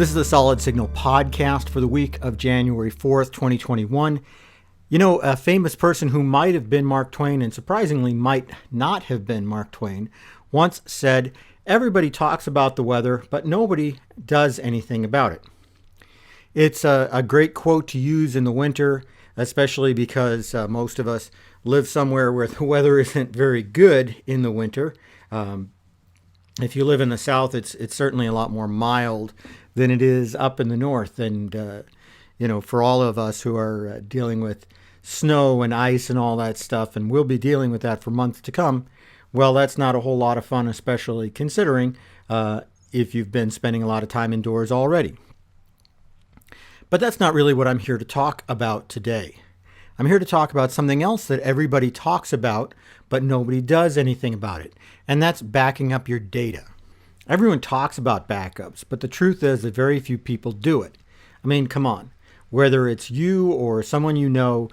This is the Solid Signal podcast for the week of January 4th, 2021. You know, a famous person who might have been Mark Twain and surprisingly might not have been Mark Twain once said, "Everybody talks about the weather, but nobody does anything about it." It's a great quote to use in the winter, especially because most of us live somewhere where the weather isn't very good in the winter. If you live in the South, it's certainly a lot more mild than it is up in the North. And, for all of us who are dealing with snow and ice and all that stuff, and we'll be dealing with that for months to come, well, that's not a whole lot of fun, especially considering if you've been spending a lot of time indoors already. But that's not really what I'm here to talk about today. I'm here to talk about something else that everybody talks about, but nobody does anything about it, and that's backing up your data. Everyone talks about backups, but the truth is that very few people do it. I mean, come on. Whether it's you or someone you know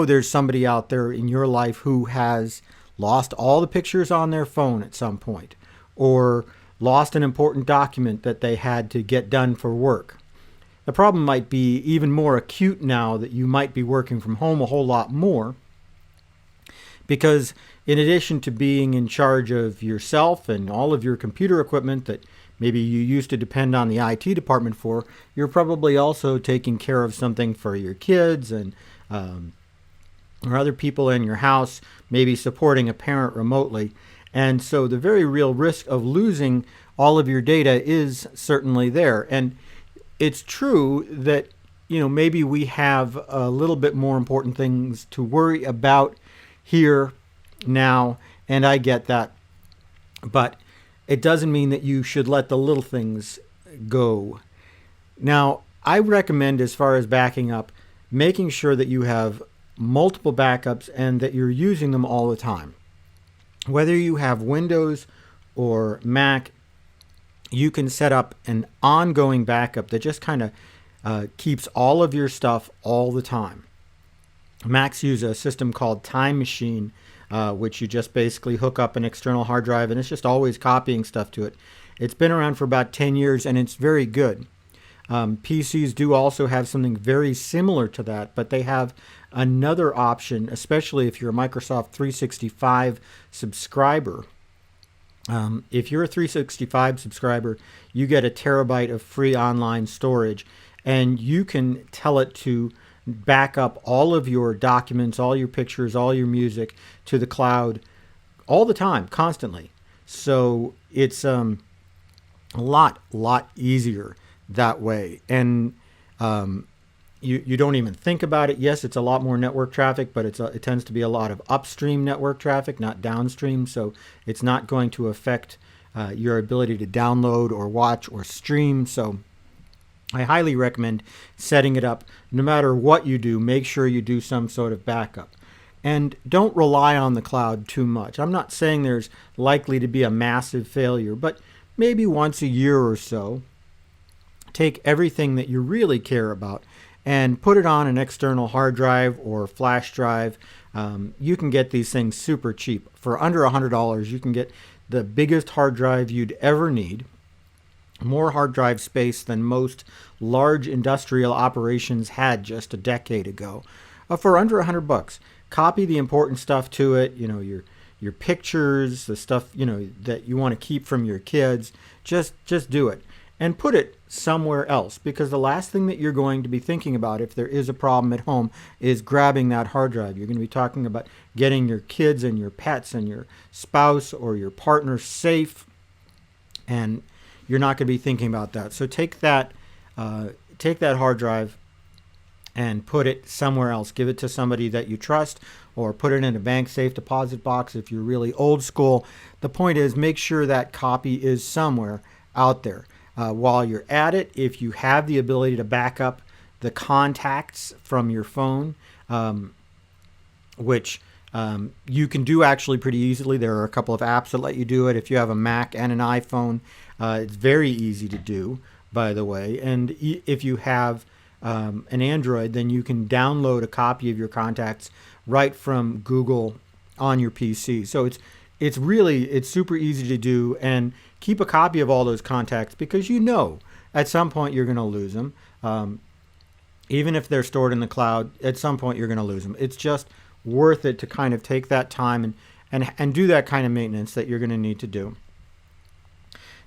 there's somebody out there in your life who has lost all the pictures on their phone at some point, or lost an important document that they had to get done for work. The problem might be even more acute now that you might be working from home a whole lot more, because in addition to being in charge of yourself and all of your computer equipment that maybe you used to depend on the IT department for, you're probably also taking care of something for your kids and or other people in your house, maybe supporting a parent remotely. And so the very real risk of losing all of your data is certainly there. And it's true that, maybe we have a little bit more important things to worry about here now, and I get that. But it doesn't mean that you should let the little things go. Now, I recommend, as far as backing up, making sure that you have multiple backups and that you're using them all the time. Whether you have Windows or Mac, you can set up an ongoing backup that just kind of keeps all of your stuff all the time. Macs use a system called Time Machine, which you just basically hook up an external hard drive and it's just always copying stuff to it. It's been around for about 10 years and it's very good. PCs do also have something very similar to that, but they have another option, especially if you're a Microsoft 365 subscriber. If you're a 365 subscriber, you get 1 terabyte of free online storage, and you can tell it to back up all of your documents, all your pictures, all your music to the cloud all the time, constantly. So it's a lot easier that way. And you don't even think about it. Yes, it's a lot more network traffic, but it tends to be a lot of upstream network traffic, not downstream. So it's not going to affect your ability to download or watch or stream. So I highly recommend setting it up. No matter what you do, make sure you do some sort of backup. And don't rely on the cloud too much. I'm not saying there's likely to be a massive failure, but maybe once a year or so, take everything that you really care about and put it on an external hard drive or flash drive. You can get these things super cheap. For under $100, you can get the biggest hard drive you'd ever need, more hard drive space than most large industrial operations had just a decade ago, for under $100. Copy the important stuff to it, your pictures, the stuff, that you want to keep from your kids. Just do it. And put it somewhere else, because the last thing that you're going to be thinking about if there is a problem at home is grabbing that hard drive. You're going to be talking about getting your kids and your pets and your spouse or your partner safe, and you're not going to be thinking about that. So take that hard drive and put it somewhere else. Give it to somebody that you trust, or put it in a bank safe deposit box if you're really old school. The point is, make sure that copy is somewhere out there. While you're at it, if you have the ability to back up the contacts from your phone, which you can do actually pretty easily. There are a couple of apps that let you do it. If you have a Mac and an iPhone, it's very easy to do, by the way. And if you have an Android, then you can download a copy of your contacts right from Google on your PC. So it's super easy to do, and keep a copy of all those contacts, because at some point you're going to lose them. Even if they're stored in the cloud, at some point you're going to lose them. It's just worth it to kind of take that time and do that kind of maintenance that you're going to need to do.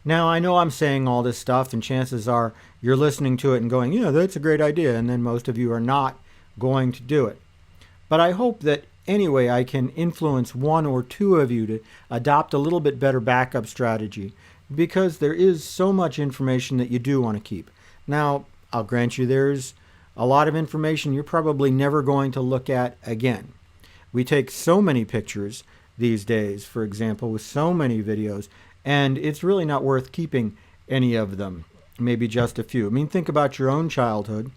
Now, I know I'm saying all this stuff, and chances are you're listening to it and going, that's a great idea, and then most of you are not going to do it. But I hope that anyway I can influence one or two of you to adopt a little bit better backup strategy, because there is so much information that you do want to keep. Now, I'll grant you there's a lot of information you're probably never going to look at again. We take so many pictures these days, for example, with so many videos, and it's really not worth keeping any of them, maybe just a few. I mean, think about your own childhood.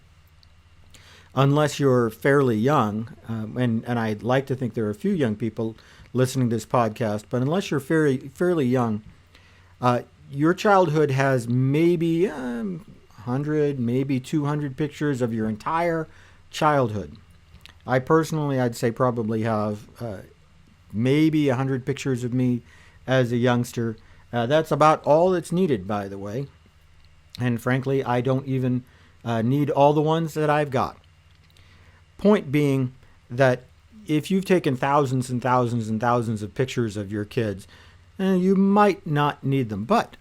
Unless you're fairly young, and I'd like to think there are a few young people listening to this podcast, but unless you're fairly young, your childhood has maybe 100, maybe 200 pictures of your entire childhood. I personally, I'd say probably have maybe 100 pictures of me as a youngster. That's about all that's needed, by the way. And frankly, I don't even need all the ones that I've got. Point being that if you've taken thousands and thousands and thousands of pictures of your kids, you might not need them, but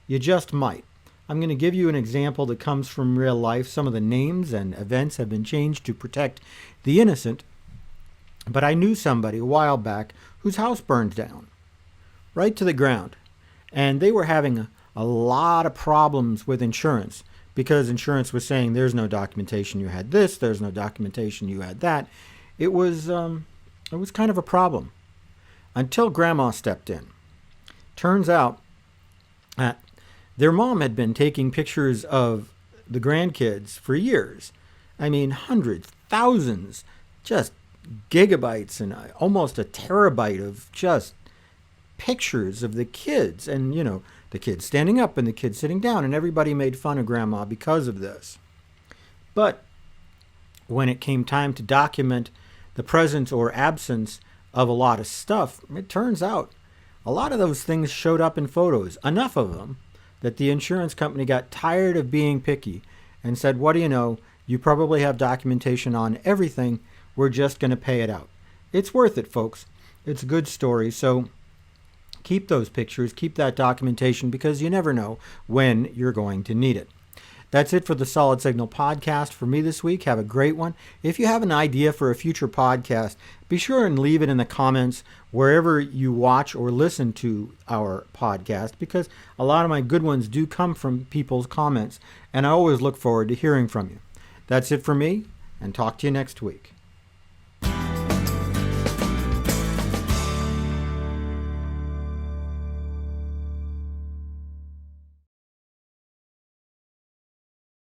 you just might. I'm going to give you an example that comes from real life. Some of the names and events have been changed to protect the innocent, but I knew somebody a while back whose house burned down right to the ground, and they were having a lot of problems with insurance, because insurance was saying there's no documentation you had this, there's no documentation you had that. It was kind of a problem until Grandma stepped in. Turns out that their mom had been taking pictures of the grandkids for years. I mean, hundreds, thousands, just gigabytes and almost a terabyte of just pictures of the kids, and the kids standing up and the kids sitting down, and everybody made fun of Grandma because of this. But when it came time to document the presence or absence of a lot of stuff, it turns out a lot of those things showed up in photos, enough of them that the insurance company got tired of being picky and said, what do you know, you probably have documentation on everything, we're just going to pay it out. It's worth it, folks. It's a good story. So keep those pictures, keep that documentation, because you never know when you're going to need it. That's it for the Solid Signal podcast for me this week. Have a great one. If you have an idea for a future podcast, be sure and leave it in the comments wherever you watch or listen to our podcast, because a lot of my good ones do come from people's comments, and I always look forward to hearing from you. That's it for me, and talk to you next week.